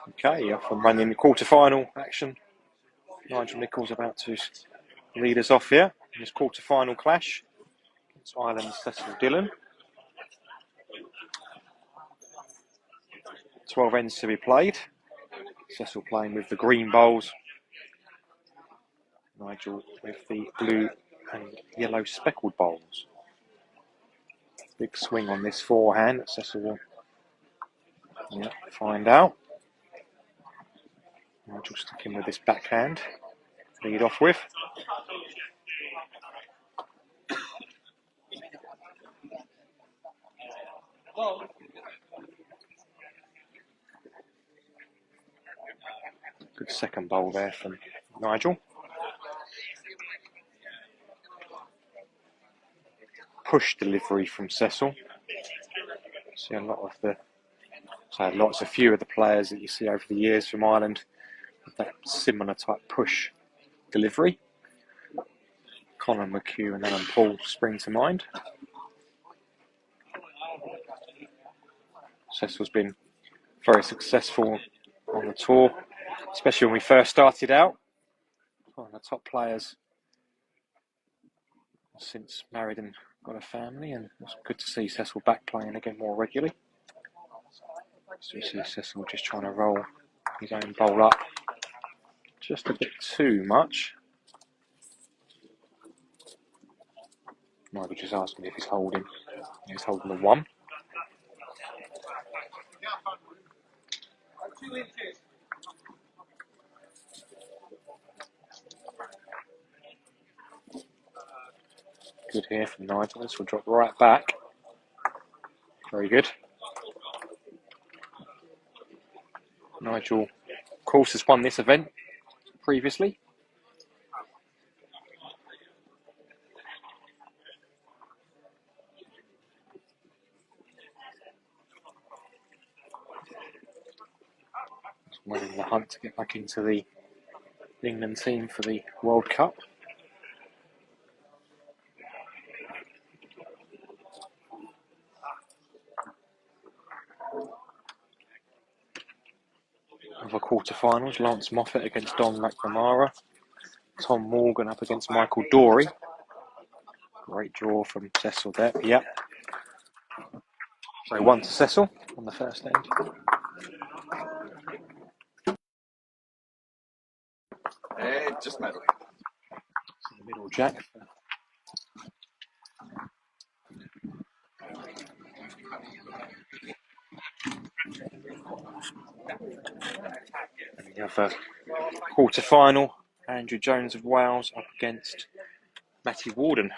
Okay, off and running the quarter-final action. Nigel Nicholls about to lead us off here in this quarter-final clash. It's Ireland's Cecil Dillon. 12 ends to be played. Cecil playing with the green bowls. Nigel with the blue and yellow speckled bowls. Big swing on this forehand that Cecil will find out. Nigel sticking with this backhand to lead off with. Good second bowl there from Nigel. Push delivery from Cecil. See a few of the players that you see over the years from Ireland with that similar type push delivery. Colin McHugh and Alan Paul spring to mind. Cecil's been very successful on the tour, especially when we first started out. One of the top players since married and got a family, and it's good to see Cecil back playing again more regularly. So you see Cecil just trying to roll his own bowl up just a bit too much. Might be just asking if he's holding. He's holding the one. Good here from Nigel. This will drop right back. Very good. Nigel, of course, has won this event previously. Winning the hunt to get back into the England team for the World Cup. Other quarterfinals: Lance Moffat against Don McNamara, Tom Morgan up against Michael Dory. Great draw from Cecil there. Yep. So 1 to Cecil on the first end. Just middle. The middle jack. And we have a quarter-final. Andrew Jones of Wales up against Matty Warden.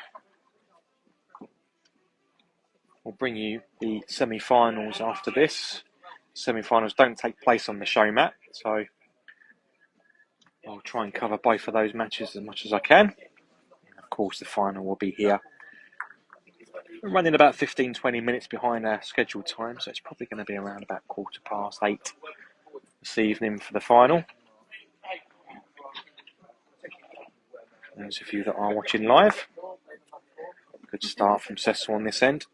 We'll bring you the semi-finals after this. Semi-finals don't take place on the show mat, so I'll try and cover both of those matches as much as I can. And of course, the final will be here. We're running about 15-20 minutes behind our scheduled time, so it's probably going to be around about 8:15 this evening for the final. Those of you that are watching live, good start from Cecil on this end.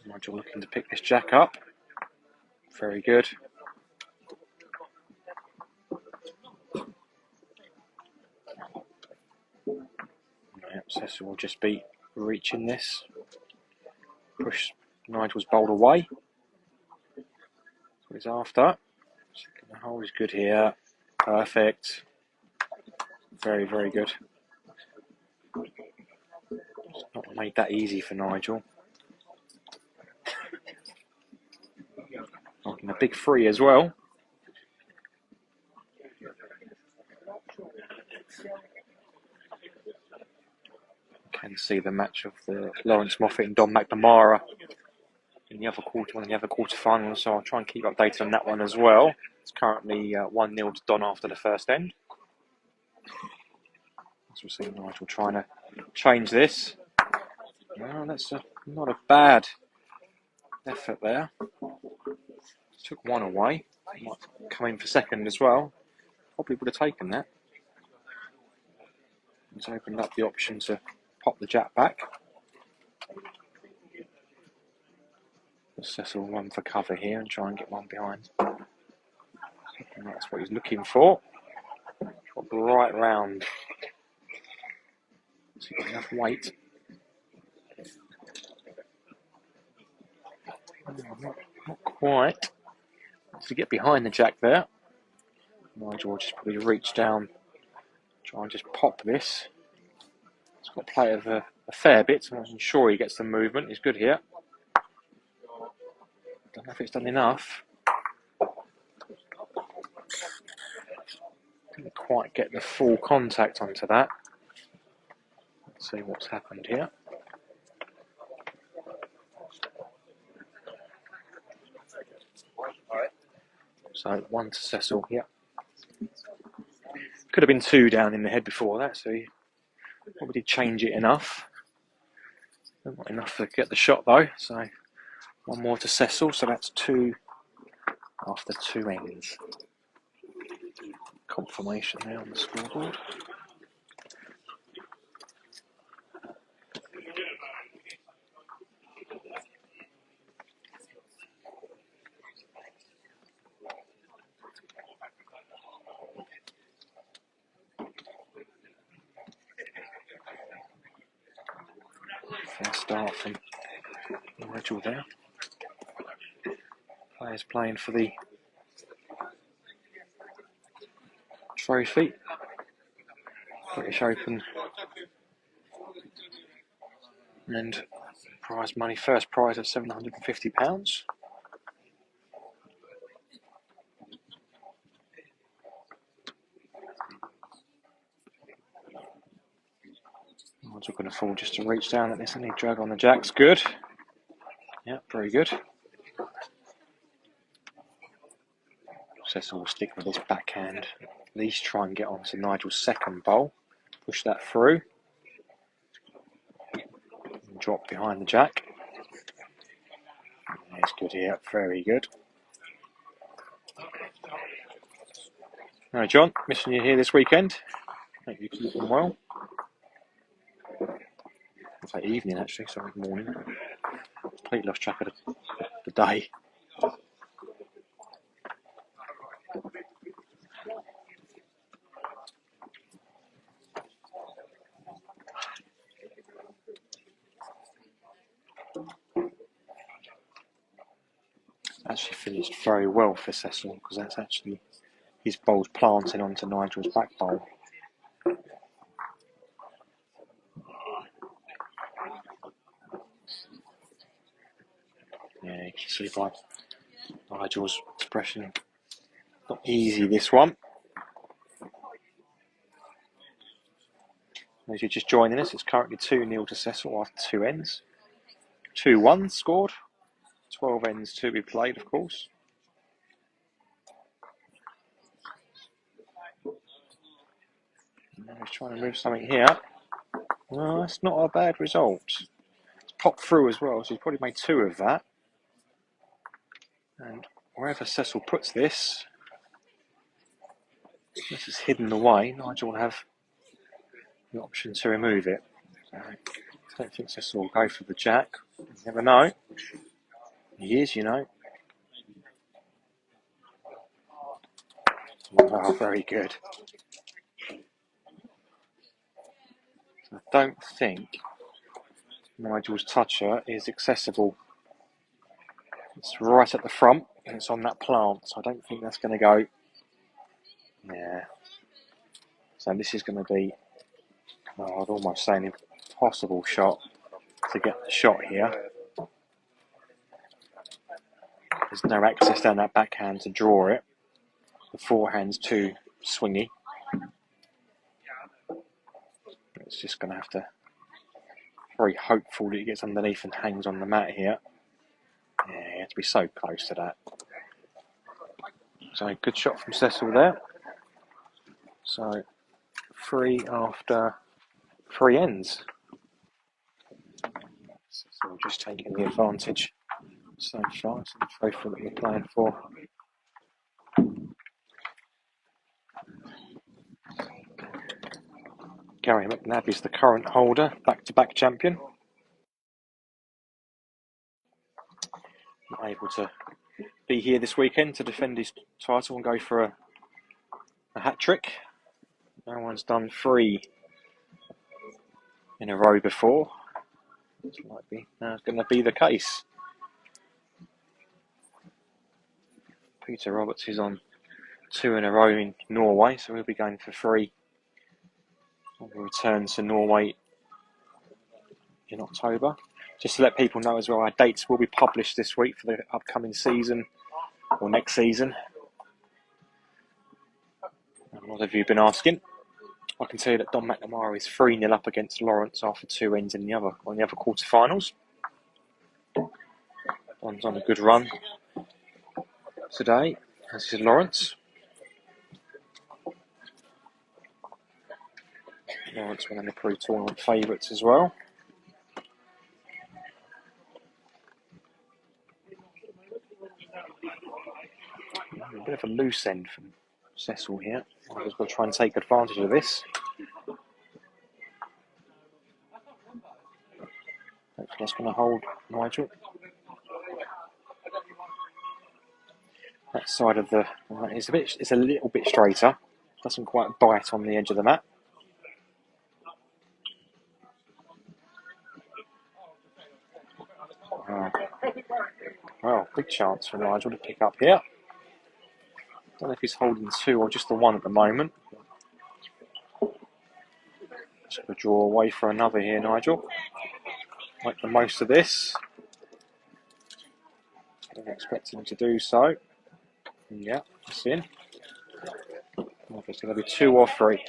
Nigel looking to pick this jack up. Very good. Cecil will just be reaching this. Push Nigel's bowled away. That's what he's after. Second hole is good here. Perfect. Very, very good. It's not made that easy for Nigel. Knocking a big three as well. Can see the match of the Lawrence Moffat and Don McNamara in the other quarterfinals, so I'll try and keep updated on that one as well. It's currently 1-0 to Don after the first end. As we're seeing Nigel trying to change this. Well, that's not a bad effort there. Took one away. Might come in for second as well. Probably would have taken that. It's opened up the option to pop the jack back. Cecil will run for cover here and try and get one behind. And that's what he's looking for. Got right round. So he's got enough weight. Not quite. To get behind the jack there. Nigel will just probably reach down, try and just pop this. He's got to play of a fair bit, so I'm sure he gets the movement. He's good here. Don't know if it's done enough. Didn't quite get the full contact onto that. Let's see what's happened here. So 1 to Cecil, yeah. Could have been 2 down in the head before that, so he probably did change it enough. Not enough to get the shot though, so 1 more to Cecil, so that's 2 after 2 ends. Confirmation there on the scoreboard. Fair start from Nigel there. Players playing for the trophy. British Open. And prize money, first prize of £750. Nigel can afford just to reach down at this and he drag on the jacks. Good. Yeah, very good. Cecil will stick with his backhand. At least try and get onto Nigel's second bowl. Push that through. And drop behind the jack. It's good here, very good. All right, John, missing you here this weekend. Hope you keep them well. It's like evening actually, sorry, morning. Completely lost track of the day. Actually finished very well for Cecil because that's actually his bowl's planting onto Nigel's back bowl. Yeah, you can see by Nigel's expression. Not easy this one. As you're just joining us, it's currently 2-0 to Cecil after 2 ends. 2-1 scored. 12 ends to be played, of course. Now he's trying to move something here. Well, that's not a bad result. It's popped through as well, so he's probably made 2 of that. And wherever Cecil puts this is hidden away. Nigel will have the option to remove it. So I don't think Cecil will go for the jack. You never know. He is, you know. Oh, very good. I don't think Nigel's toucher is accessible. It's right at the front and it's on that plant, so I don't think that's going to go. Yeah. So this is going to be, I'd almost say an impossible shot to get the shot here. There's no access down that backhand to draw it. The forehand's too swingy. It's just going to have to, very hopeful that he gets underneath and hangs on the mat here. Yeah, you have to be so close to that. So good shot from Cecil there. So 3 after 3 ends. Cecil just taking the advantage so far. It's the trophy that we're playing for. Gary McNabb is the current holder, back-to-back champion. Not able to be here this weekend to defend his title and go for a hat-trick. No one's done 3 in a row before. It's likely now it's going to be the case. Peter Roberts is on 2 in a row in Norway, so he'll be going for 3. We'll return to Norway in October. Just to let people know as well, our dates will be published this week for the upcoming season or next season. A lot of you have been asking. I can tell you that Don McNamara is 3-0 up against Lawrence after 2 ends on the other quarterfinals. Don's on a good run today. This is Lawrence. Lawrence one of the pre-tournament favourites as well. A bit of a loose end from Cecil here. I've got to try and take advantage of this. Hopefully that's going to hold Nigel. That side of the it's a little bit straighter. Doesn't quite bite on the edge of the mat. Well, big chance for Nigel to pick up here. Don't know if he's holding 2 or just the 1 at the moment. Just going to draw away for another here, Nigel. Make the most of this. Don't expect him to do so. Yeah, it's in. If it's going to be 2 or 3.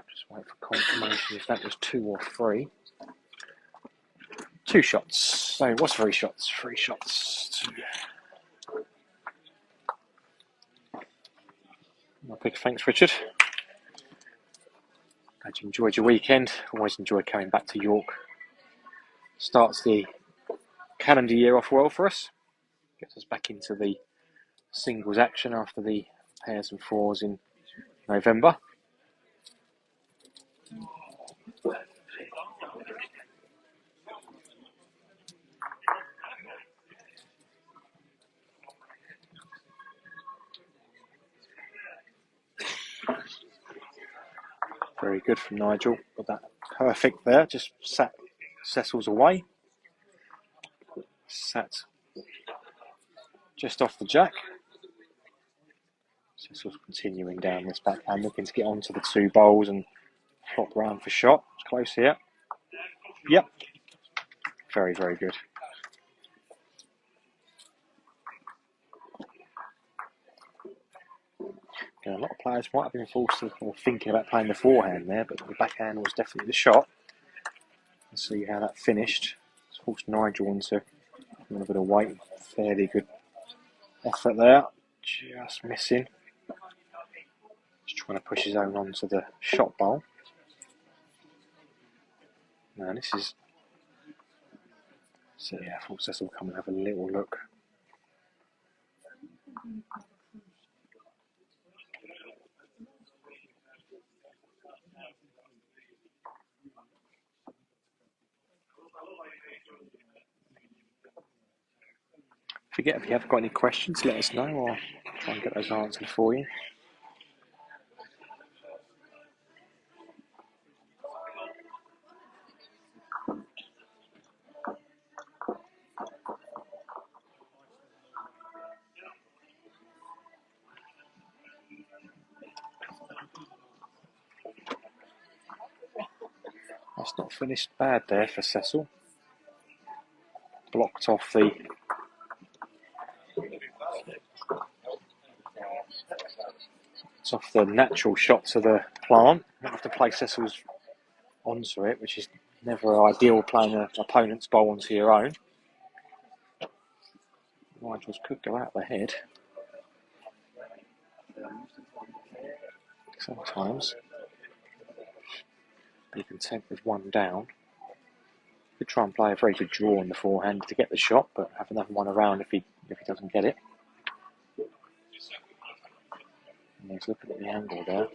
Just wait for confirmation if that was 2 or 3. 2 shots. So what's 3 shots? 3 shots. Big thanks, Richard. Glad you enjoyed your weekend. Always enjoy coming back to York. Starts the calendar year off well for us. Gets us back into the singles action after the pairs and fours in November. Very good from Nigel. Got that perfect there. Just sat Cecil's away. Sat just off the jack. Cecil's continuing down this backhand, looking to get onto the 2 bowls and flop round for shot. It's close here. Yep. Very, very good. Yeah, a lot of players might have been forced to, or thinking about playing the forehand there, but the backhand was definitely the shot. Let's see how that finished. It's forced Nigel into a little bit of weight. Fairly good effort there. Just missing. Just trying to push his own onto the shot bowl. Now this is... So yeah, I thought Cecil will come and have a little look. Forget if you have got any questions, let us know, or I'll try and get those answered for you. That's not finished bad there for Cecil. Blocked off the... It's off the natural shots of the plant. You don't have to play Cecil's onto it, which is never ideal, playing an opponent's bowl onto your own. Nigel's could go out the head. Sometimes. Be content with one down. Could try and play a very good draw on the forehand to get the shot, but have another one around if he doesn't get it. And he's looking at the angle there.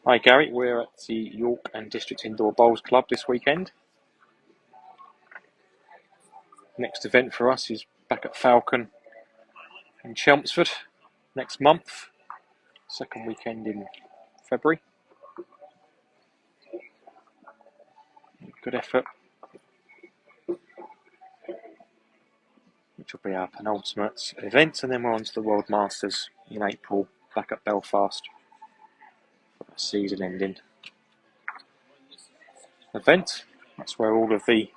Hi Gary, we're at the York and District Indoor Bowls Club this weekend. Next event for us is back at Falcon in Chelmsford next month, second weekend in February. Good effort. Which will be our penultimate event, and then we're on to the World Masters in April back at Belfast for a season ending event. That's where all of the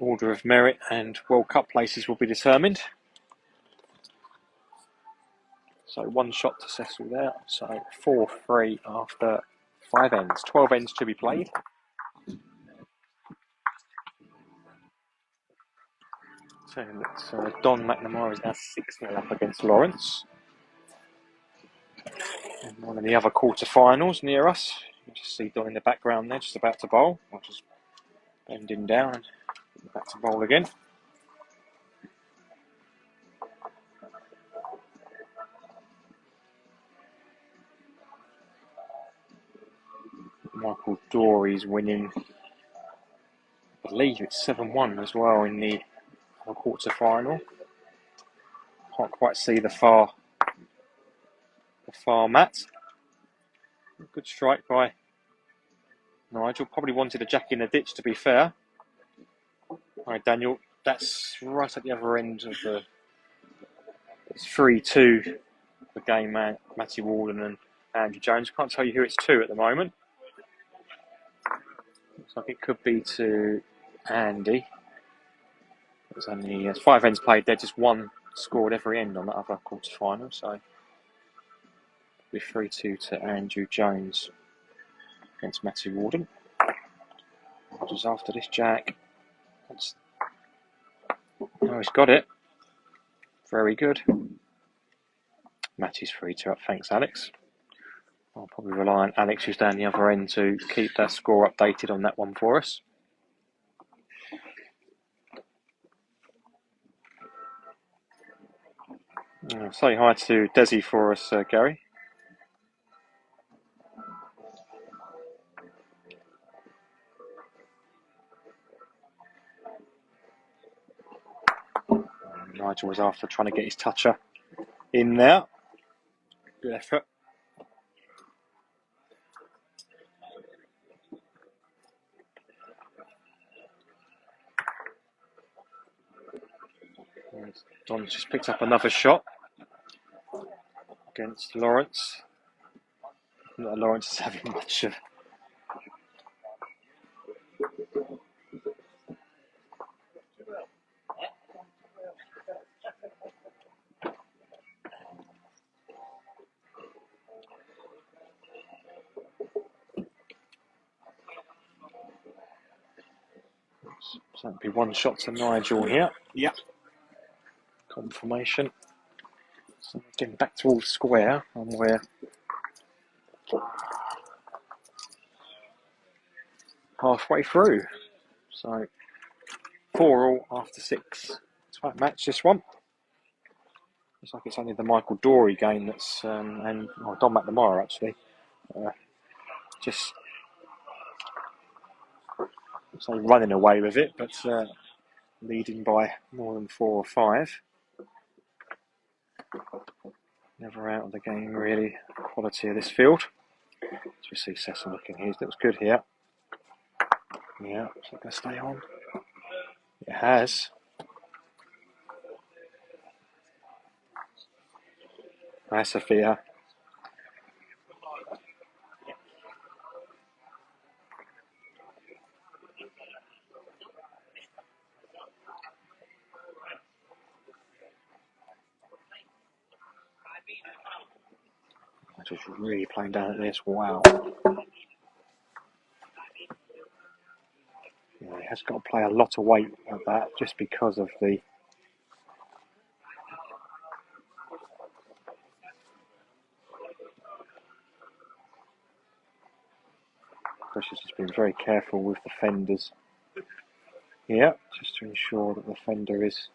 order of merit and World Cup places will be determined. So one shot to Cecil there, so 4-3 after 5 ends, 12 ends to be played. So Don McNamara is now 6-0 up against Lawrence. And one of the other quarter-finals near us, you just see Don in the background there, just about to bowl. I'll just bend him down and back to bowl again. Michael Dory's winning, I believe it's 7-1 as well in the quarter-final. Can't quite see the far mat. Good strike by Nigel. Probably wanted a jack in the ditch, to be fair. Alright, Daniel, that's right at the other end of the... It's 3-2 the game, Matty Walden and Andrew Jones. Can't tell you who it's to at the moment. Looks like it could be to Andy. There's only 5 ends played there, just one scored every end on that other quarter-final, so it'll be 3-2 to Andrew Jones against Matty Walden. Rogers after this jack. Oh, he's got it. Very good. Matty's 3-2 up, thanks Alex. I'll probably rely on Alex, who's down the other end, to keep that score updated on that one for us. Say hi to Desi for us, Gary. Nigel was after trying to get his toucher in there. Good effort. Don just picked up another shot against Lawrence. Not that Lawrence is having much of... So that'd be one shot to Nigel here. Yeah. Confirmation. So getting back to all square, and we're halfway through. So 4-all after 6. Tight match this one. Looks like it's only the Michael Dory game that's and Don McNamara actually just say running away with it, but leading by more than 4 or 5. Never out of the game really. Quality of this field. As we see Cecil looking here, looks good here. Yeah, is it going to stay on? It has. That's a fear. Just really playing down at this. Wow. Yeah, he has got to play a lot of weight at that just because of the Pressure's just been very careful with the fenders. Yeah, just to ensure that the fender is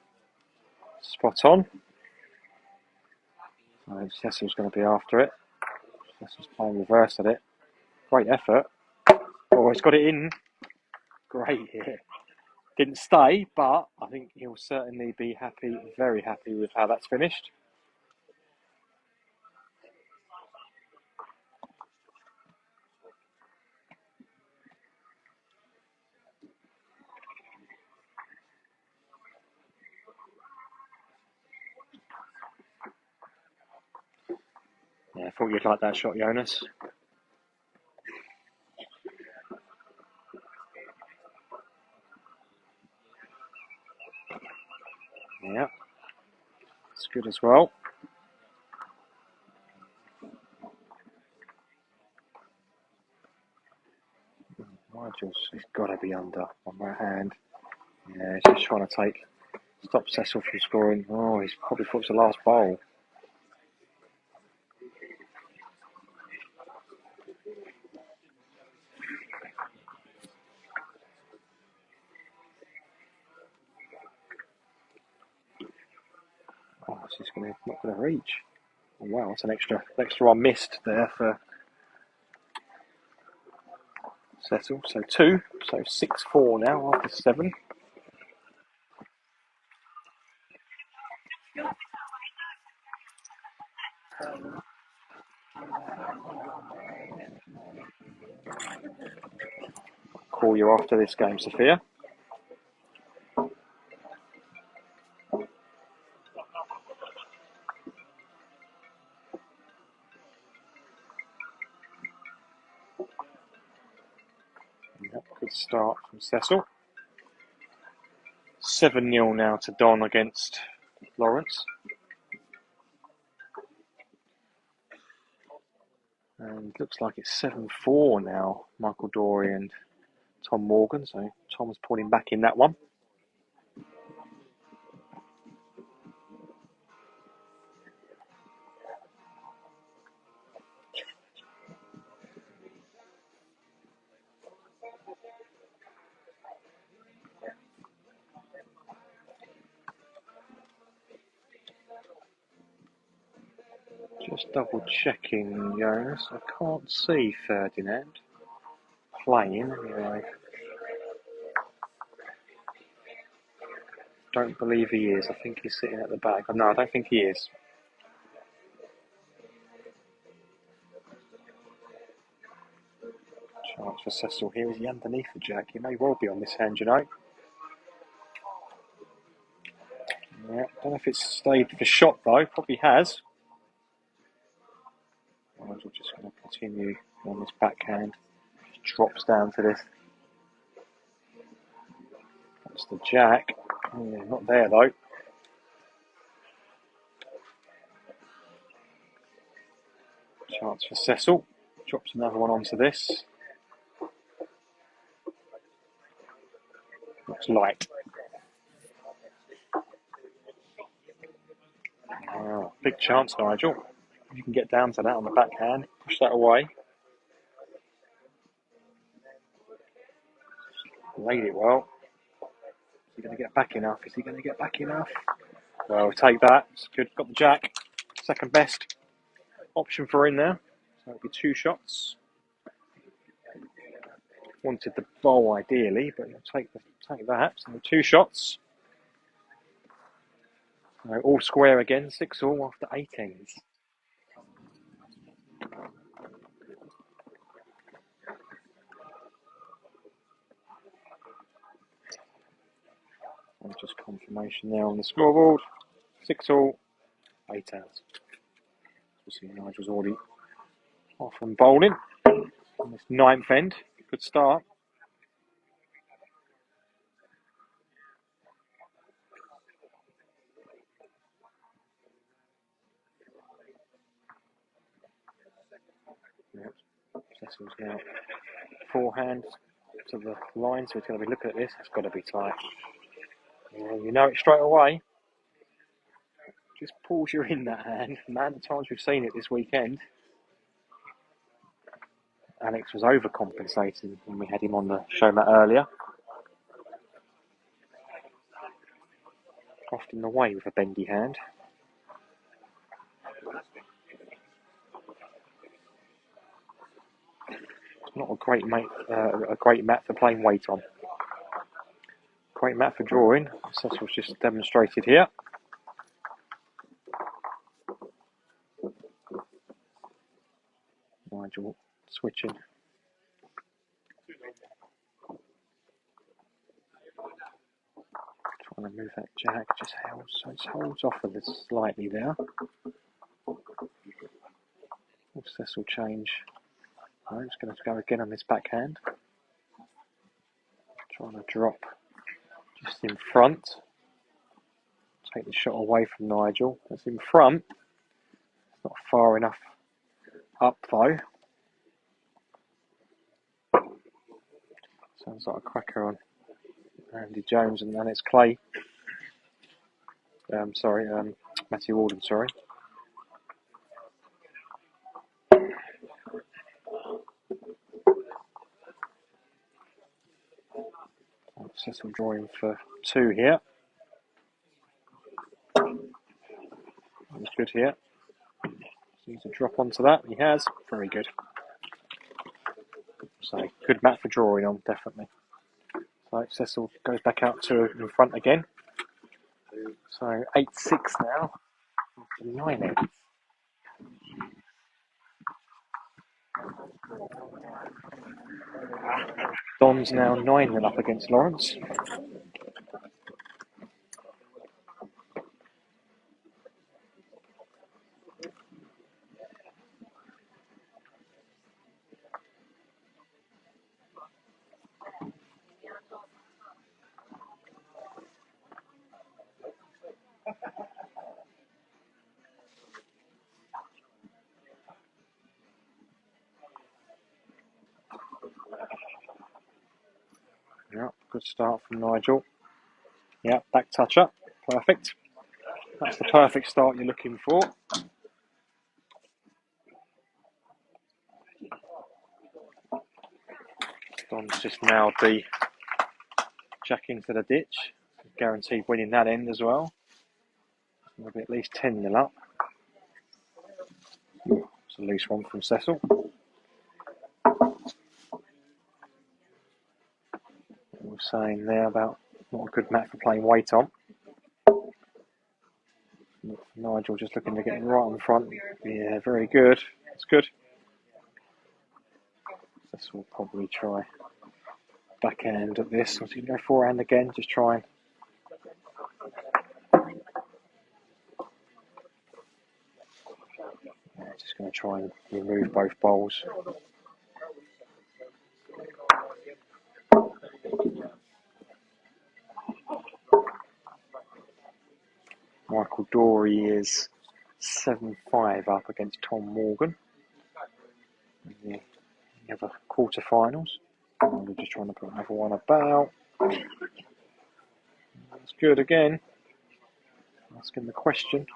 spot on. Cecil's going to be after it. Cecil's playing reverse at it. Great effort. Oh, he's got it in. Great hit. Didn't stay, but I think he'll certainly be happy, very happy with how that's finished. Yeah, I thought you'd like that shot, Jonas. Yeah, it's good as well. Nigel's, he's got to be under on that hand. Yeah, he's just trying to stop Cecil from scoring. Oh, he's probably thought it's the last bowl. Oh, this is not going to reach. Oh, wow, that's an extra one missed there for Cecil. So 2, so 6-4 now after 7. Call you after this game, Sophia. Yep, good start from Cecil. 7-0 now to Don against Lawrence. And looks like it's 7-4 now, Michael Dory and Tom Morgan. So Tom's pulling back in that one. Just double checking, Jonas. I can't see Ferdinand playing anyway. Don't believe he is. I think he's sitting at the back. No, I don't think he is. Chance for Cecil here. Is he underneath the jack? He may well be on this hand, you know. Yeah, don't know if it's stayed for shot though. Probably has. We're just going to continue on this backhand. Drops down to this. That's the jack. Yeah, not there though. Chance for Cecil. Drops another one onto this. Looks light. Wow, big chance, Nigel. If you can get down to that on the backhand, push that away. Laid it well. Is he going to get back enough? Is he going to get back enough? Well, take that. It's good. Got the jack. Second best option for him there. So it'll be 2 shots. Wanted the bowl ideally, but he'll take that. So 2 shots. So all square again. 6-all after 8 ends. And just confirmation there on the scoreboard. 6-all, 8 ends. See, Nigel's already off and bowling on this 9th end. Good start. Yep. Cecil's now forehand to the line, so he's going to be looking at this. It's got to be tight. Yeah, you know it straight away. Just pulls you in that hand. Man, the times we've seen it this weekend. Alex was overcompensating when we had him on the show mat earlier. Often the way with a bendy hand. It's not a great mat for playing weight on. Great mat for drawing. Cecil's just demonstrated here. Nigel switching. Trying to move that jack, just holds off of this slightly there. Cecil change. No, he's going to go again on this backhand. Trying to drop just in front. Take the shot away from Nigel. That's in front. It's not far enough up though. Sounds like a cracker on Andy Jones, and then it's Clay. Matthew Walden, sorry. Cecil drawing for 2 here. That's good here. Needs to drop onto that. He has. Very good. So good mat for drawing on, definitely. So Cecil goes back out to in front again. So 8-6 now. After 9 ends. Don's now 9-0 up against Lawrence. Yeah, good start from Nigel. Yeah, back touch up. Perfect. That's the perfect start you're looking for. Don's just nailed the jack into the ditch. Guaranteed winning that end as well. We'll be at least 10-0 up. It's a loose one from Cecil. We were saying there about not a good mat for playing weight on. Nigel just looking to get right in front. Yeah, very good. That's good. Cecil will probably try backhand at this. So you can go forehand again, just try and just going to try and remove both bowls. Michael Dory is 7-5 up against Tom Morgan in the other quarterfinals. And we're just trying to put another one about. That's good again. Asking the question.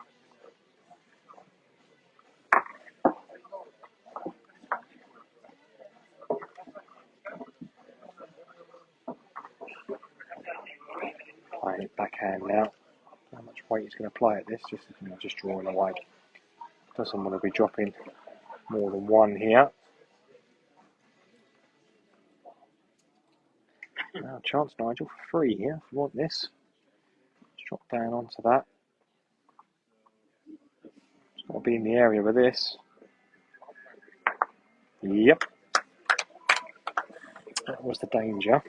Playing it backhand now. How much weight he's going to play at this? Just drawing away. Doesn't want to be dropping more than 1 here. Now, chance Nigel for 3 here if you want this. Just drop down onto that. It's got to be in the area with this. Yep. That was the danger.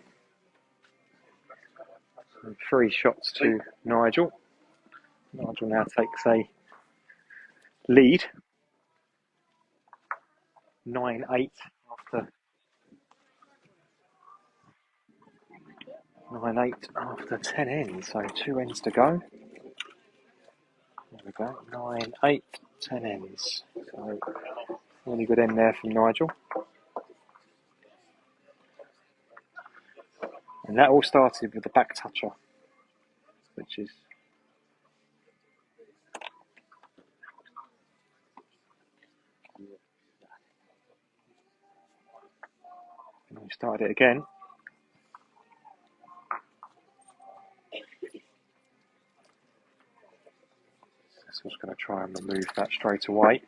So 3 shots to Nigel. Nigel now takes a lead. 9-8 after 9-8 after 10 ends. So 2 ends to go. There we go. 9-8, 10 ends. So really good end there from Nigel. And that all started with the back toucher, which is Started it again. Cecil's going to try and remove that straight away.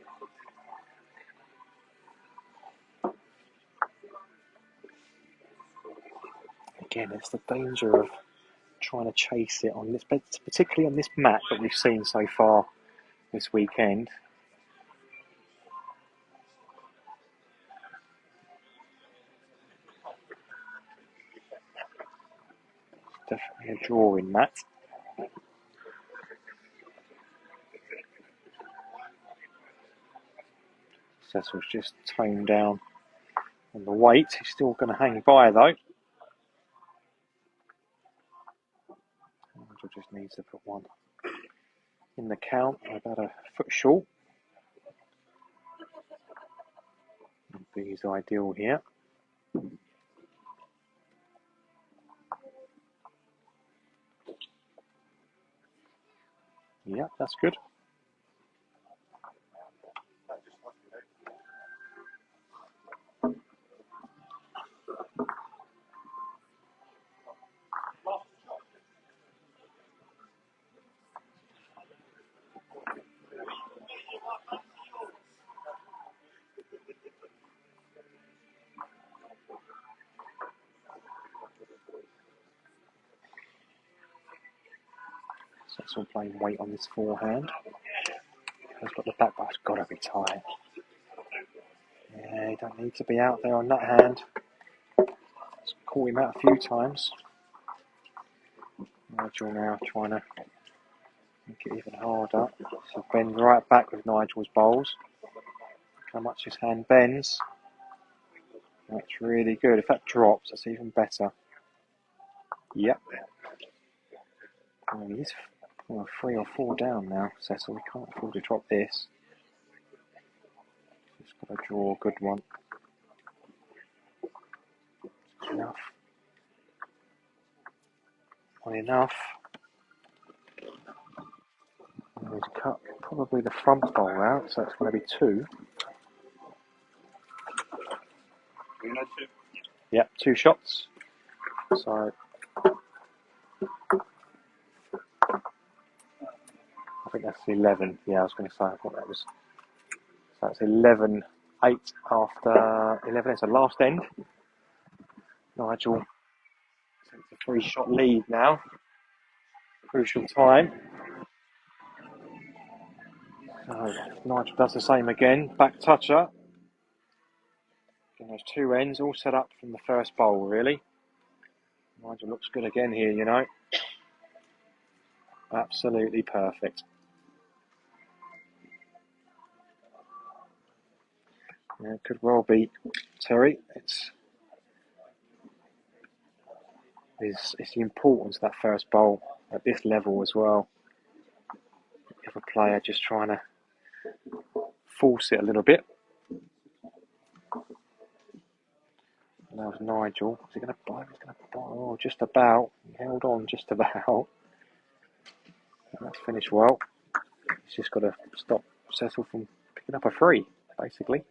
Again, it's the danger of trying to chase it on this, particularly on this mat that we've seen so far this weekend. Definitely a drawing mat. Cecil's just toned down on the weight. He's still going to hang by though. Nigel just needs to put one in the count, about a foot short. Would be his ideal here. Yeah, that's good. Cecil playing weight on this forehand. He's got the back, but it's got to be tight. Yeah, you don't need to be out there on that hand. It's caught him out a few times. Nigel now trying to make it even harder. So bend right back with Nigel's bowls. How much his hand bends. That's really good. If that drops, that's even better. Yep. Oh, he's 3 or 4 down now, Cecil. We can't afford to drop this. Just got to draw a good one. Enough. Not enough. And he's cut probably the front bowl out, so it's going to be 2. Yep, 2 shots. So I think that's 11. Yeah, I was going to say, I thought that was. So it's 11-8 after 11. It's the last end. Nigel takes a 3-shot lead now. Crucial time. So Nigel does the same again. Back toucher. And there's 2 ends all set up from the first bowl, really. Nigel looks good again here, you know. Absolutely perfect. Yeah, it could well be Terry. It's the importance of that first bowl at this level as well. If a player just trying to force it a little bit. Now it's Nigel. Is he going to buy? He's going to buy. Oh, just about. He held on just about. And that's finished well. He's just got to stop Cecil from picking up a 3, basically.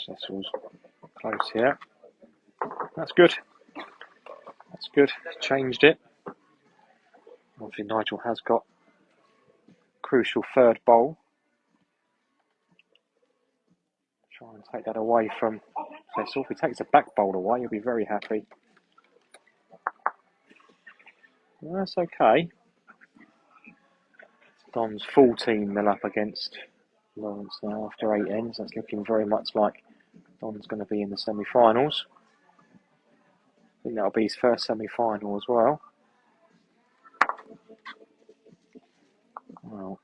Cecil's close here. That's good. That's good. Changed it. Obviously, Nigel has got crucial third bowl. Try and take that away from Cecil. If he takes the back bowl away, he'll be very happy. Well, that's okay. Don's full team nil up against Lawrence now after 8 ends. That's looking very much like Don's going to be in the semi-finals. I think that'll be his first semi-final as well. Well,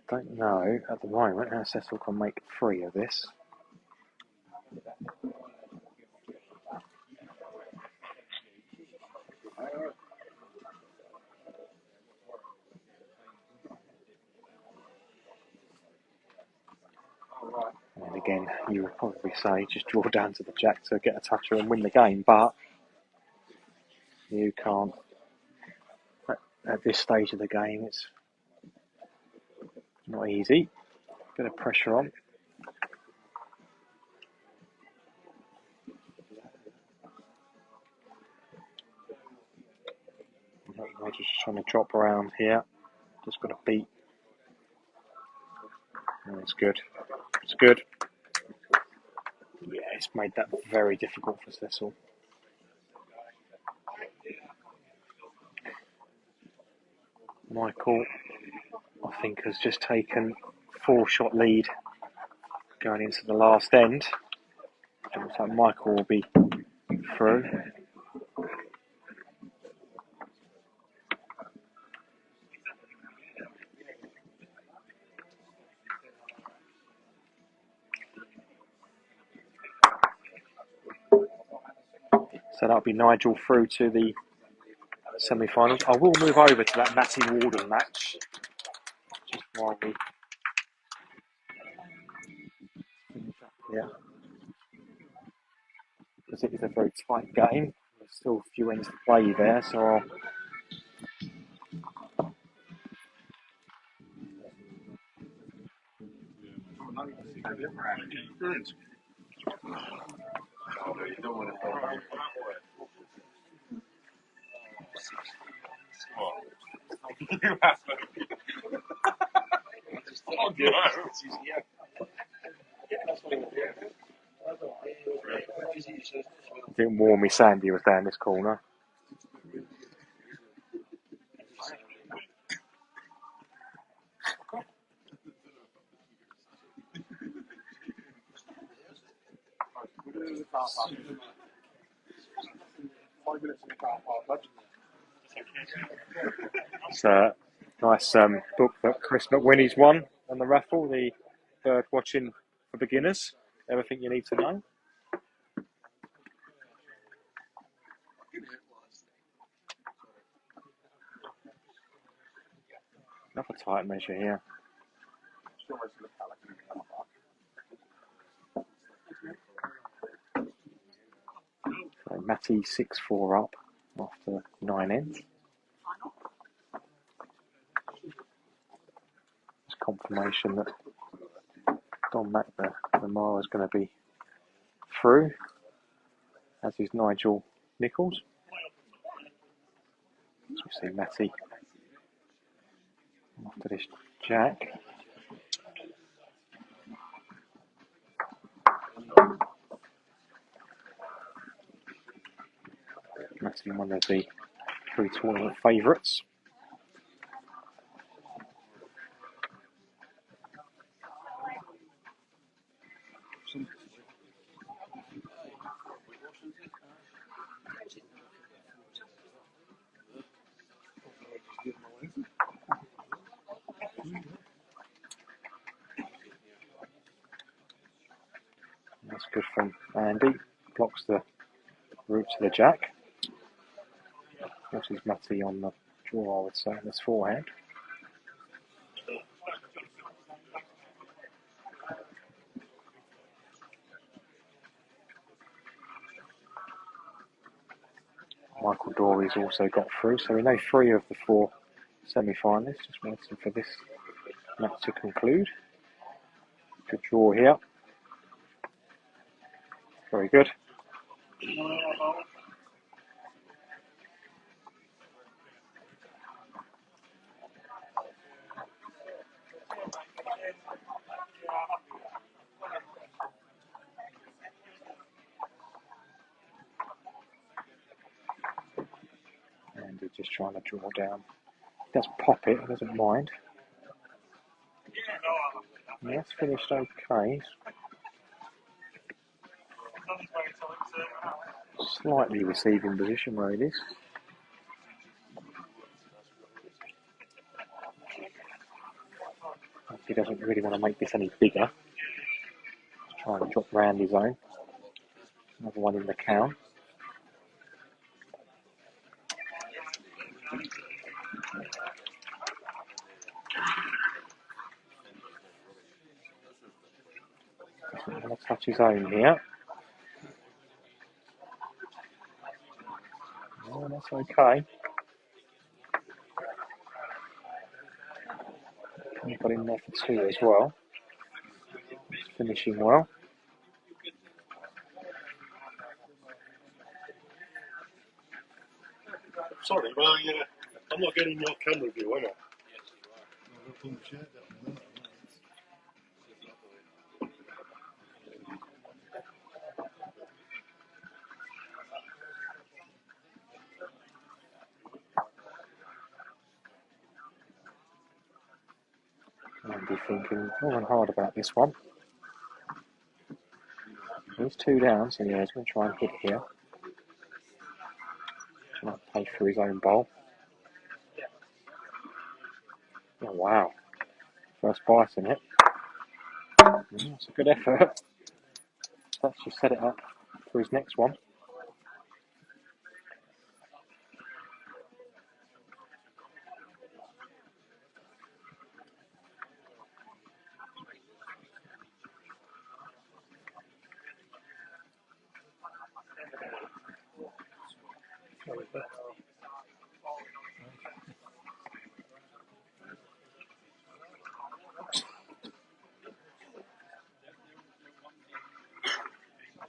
don't know at the moment how Cecil can make 3 of this. And again, you would probably say just draw down to the jack to get a toucher and win the game, but you can't at this stage of the game, it's not easy. Bit of pressure on. I'm just trying to drop around here. Just got to beat. Oh, it's good. It's good. Yeah, it's made that very difficult for Cecil. Michael, I think, has just taken 4-shot lead going into the last end. It looks like Michael will be through. So that'll be Nigel through to the semi-finals. I will move over to that Matty Warden match just while we finish up here, because it is a very tight game. There's still a few ends to play there, so I'll it didn't warn me Sandy was down this corner. It's a nice book that Chris McWhinney's won on the raffle, the Bird Watching for Beginners. Everything you need to know. Another tight measure here. So Matty 6-4 up after 9 ends. It's confirmation that Don McNamara is going to be through, as is Nigel Nicholls. So we see Matty after this jack. Matty, one of the 3 tournament favourites. That's good from Andy. Blocks the route to the jack. Forces Matty on the draw, I would say, in his forehand. Michael Dory's also got through, so we know 3 of the 4 semi-finalists. Just waiting for this match to conclude. Good draw here. Very good. And he's just trying to draw down. He does pop it, he doesn't mind. And that's finished okay. Slightly receiving position where it is. He doesn't really want to make this any bigger. He's trying to drop round his own. Another one in the count. Doesn't want to touch his own here. Oh, that's okay. Got in there for 2 as well. Finishing well. Sorry, well, I'm not getting your camera view, am I? I'll be thinking long and hard about this one. He's 2 down, so yeah, he's going to try and hit here. Try and play through his own bowl. Oh, wow. First bite in it. That's a good effort. Let's just set it up for his next one.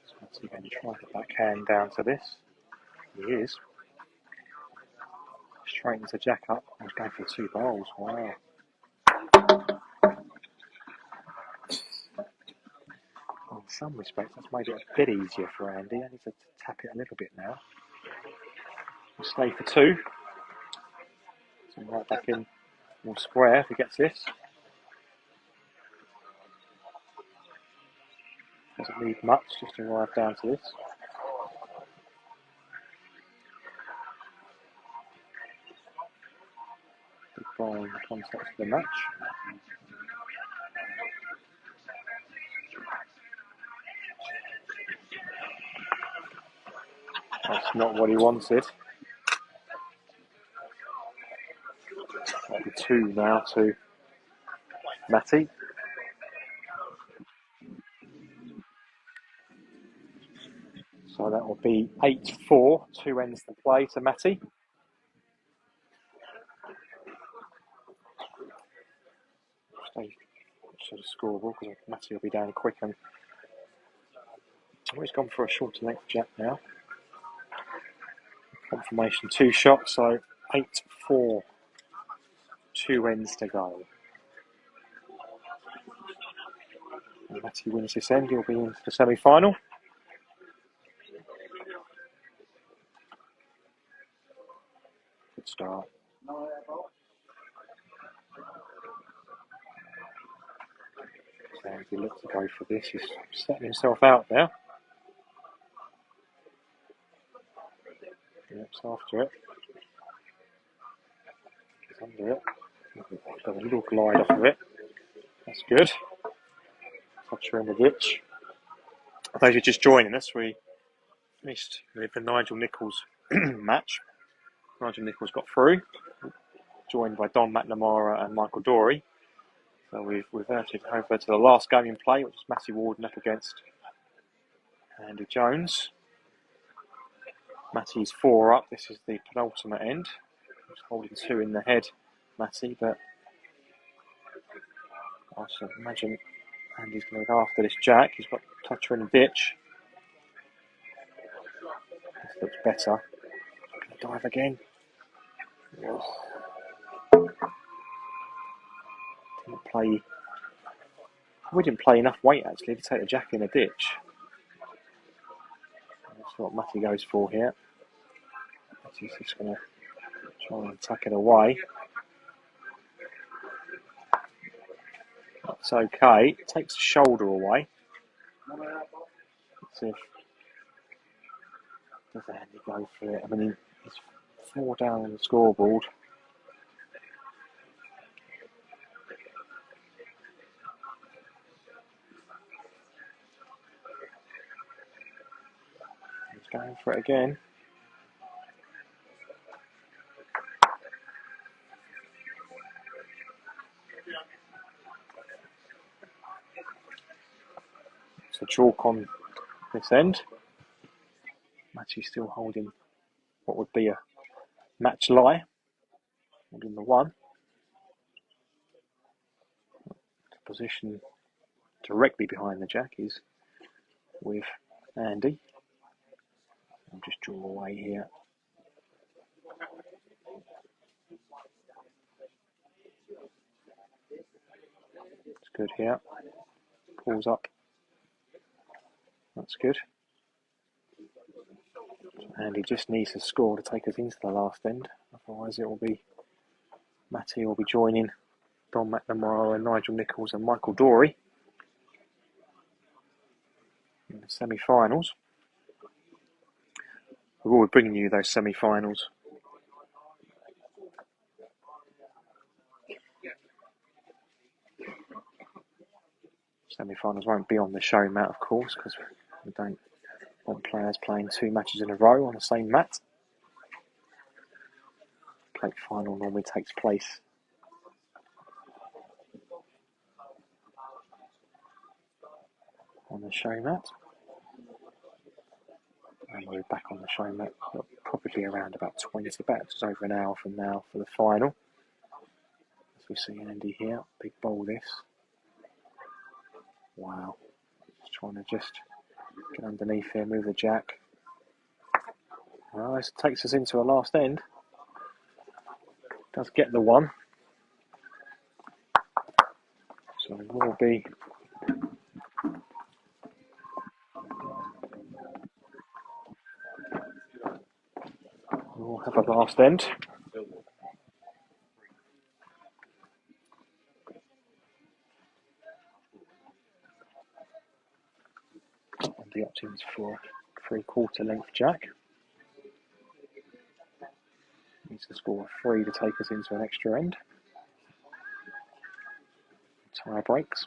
So he's going to try to backhand down to this. He is. Straightens the jack up. He's going for 2 bowls. Wow. In some respects, that's made it a bit easier for Andy. I need to tap it a little bit now. We'll stay for 2. So right back in more square if he gets this. Doesn't need much just to arrive down to this. Big ball in the context of the match. That's not what he wanted. That'll be 2 now to Matty. So that will be 8-4, 2 ends to play to Matty. Stay to the scoreboard because Matty will be down quick and he's gone for a shorter length jack now. Confirmation 2 shots, so 8-4, 2 ends to go. And Matty wins this end, he'll be into the semi-final. Good start. So he looks to go for this, he's setting himself out there. Yep, it's after it. He's under it. Got a little glide off of it. That's good. Toucher in the ditch. For those who are just joining us, we finished with the Nigel Nicholls match. Nigel Nicholls got through, joined by Don McNamara and Michael Dory. So we've reverted over to the last game in play, which is Matty Warden up against Andy Jones. Matty's 4 up. This is the penultimate end. He's holding 2 in the head, Matty, but I should imagine Andy's going to go after this jack. He's got toucher in the ditch. This looks better. Going to dive again. We didn't play enough weight actually to take the jack in a ditch. That's what Matty goes for here. Matty's just going to try and tuck it away. That's okay. It takes the shoulder away. Let's see if does Andy go for it. I mean, he's 4 down on the scoreboard. He's going for it again. So chalk on this end. Matty's still holding what would be a match lie. Holding the 1. position directly behind the jack is with Andy. I'll just draw away here. It's good here. Pulls up. That's good. Andy just needs to score to take us into the last end. Otherwise it will be Matty will be joining Don McNamara and Nigel Nicholls and Michael Dory in the semi-finals. We're always bringing you those semi-finals. Semi-finals won't be on the show mat, of course, because we don't want players playing 2 matches in a row on the same mat. Plate final normally takes place on the show mat. And we're back on the show mat probably around about just over an hour from now for the final. As we see Andy here, big ball this. Wow. Just trying to get underneath here, move the jack. Well, this takes us into a last end. Does get the one. So we'll have a last end. And the options for 3/4 length jack. Needs to score a 3 to take us into an extra end. Tie breaks.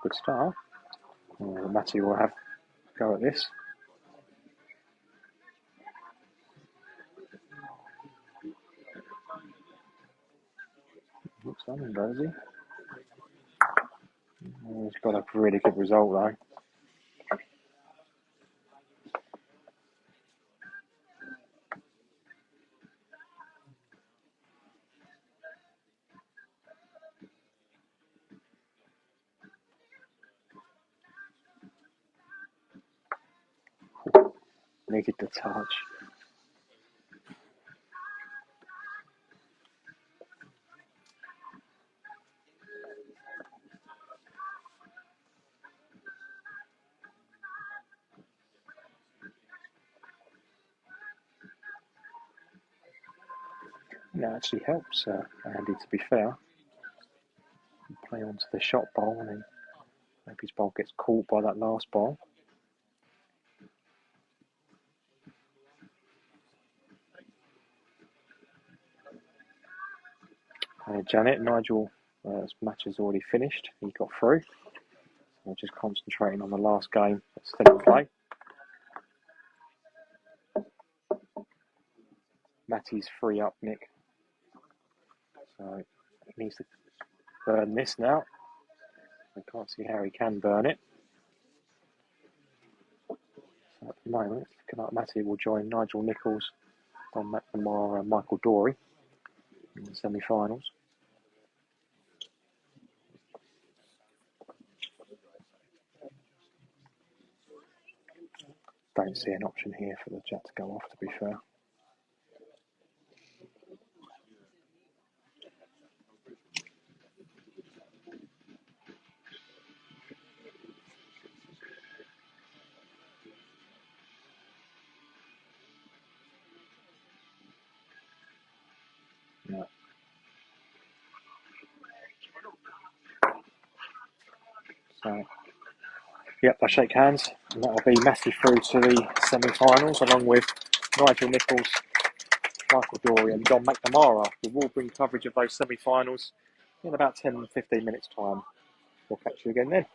Good start. Matty will have a go at this. Looks on, does he? He's got a really good result though. Needed the touch. That actually helps Andy, to be fair. Play onto the shot bowl and then maybe his bowl gets caught by that last ball. Janet, Nigel's match has already finished. He got through. So we're just concentrating on the last game that's still in play. Matty's 3 up, Nick. So he needs to burn this now. I can't see how he can burn it. So at the moment, Matty will join Nigel Nicholls, Don McNamara and Michael Dory in the semi-finals. Don't see an option here for the jack to go off, to be fair. No. So, yep, I shake hands, and that'll be Matty through to the semi-finals, along with Nigel Nicholls, Michael Dory and Don McNamara. We will bring coverage of those semi-finals in about 10-15 minutes time. We'll catch you again then.